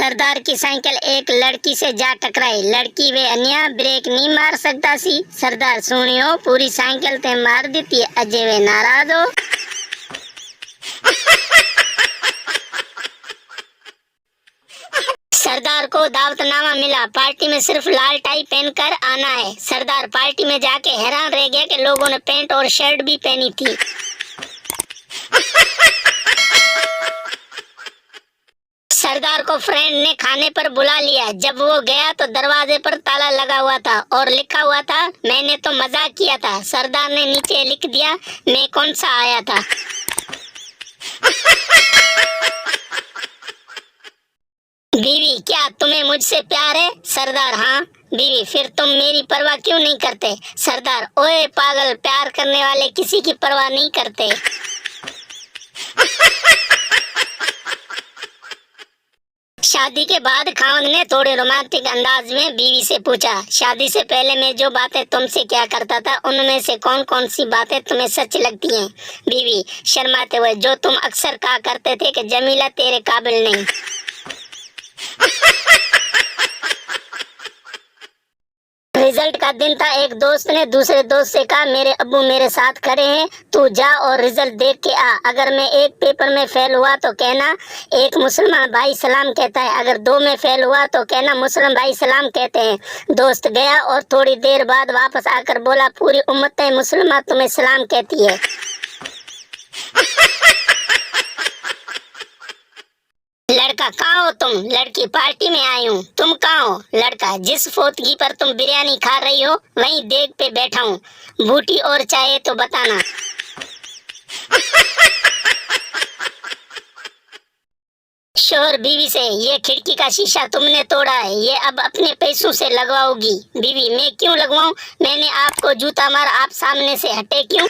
सरदार की साइकिल एक लड़की से जा टकराई। लड़की वे अन्या ब्रेक नहीं मार सकता सी। सरदार सुनियो पूरी साइकिल ते मार दी अजय वे नाराज हो। सरदार को दावतनामा मिला, पार्टी में सिर्फ लाल टाई पहनकर आना है। सरदार पार्टी में जाके हैरान रह गया कि लोगों ने पैंट और शर्ट भी पहनी थी। सरदार को फ्रेंड ने खाने पर बुला लिया। जब वो गया तो दरवाजे पर ताला लगा हुआ था और लिखा हुआ था, मैंने तो मजाक किया था। सरदार ने नीचे लिख दिया, मैं कौन सा आया था। बीवी, क्या तुम्हें मुझसे प्यार है? सरदार, हाँ। बीवी, फिर तुम मेरी परवाह क्यों नहीं करते? सरदार, ओए पागल, प्यार करने वाले किसी की परवाह नहीं करते। शादी के बाद खामद ने थोड़े रोमांटिक अंदाज में बीवी से पूछा, शादी से पहले मैं जो बातें तुमसे क्या करता था उनमें से कौन कौन सी बातें तुम्हें सच लगती हैं? बीवी शर्माते हुए, जो तुम अक्सर कहा करते थे कि जमीला तेरे काबिल नहीं। रिजल्ट का दिन था। एक दोस्त ने दूसरे दोस्त से कहा, मेरे अब्बू मेरे साथ खड़े हैं, तू जा और रिजल्ट देख के आ। अगर मैं एक पेपर में फेल हुआ तो कहना एक मुसलमान भाई सलाम कहता है, अगर दो में फेल हुआ तो कहना मुस्लिम भाई सलाम कहते हैं। दोस्त गया और थोड़ी देर बाद वापस आकर बोला, पूरी उम्मत मुसलमान तुम्हें सलाम कहती है। लड़का, कहाँ हो तुम? लड़की, पार्टी में आई हूँ। तुम कहाँ हो? लड़का, जिस फोतगी पर तुम बिरयानी खा रही हो वहीं देग पे बैठा हूँ। बूटी और चाहे तो बताना। शोहर बीवी से, ये खिड़की का शीशा तुमने तोड़ा है, ये अब अपने पैसों से लगवाओगी। बीवी, मैं क्यों लगवाऊं? मैंने आपको जूता मारा, आप सामने से हटे क्यों?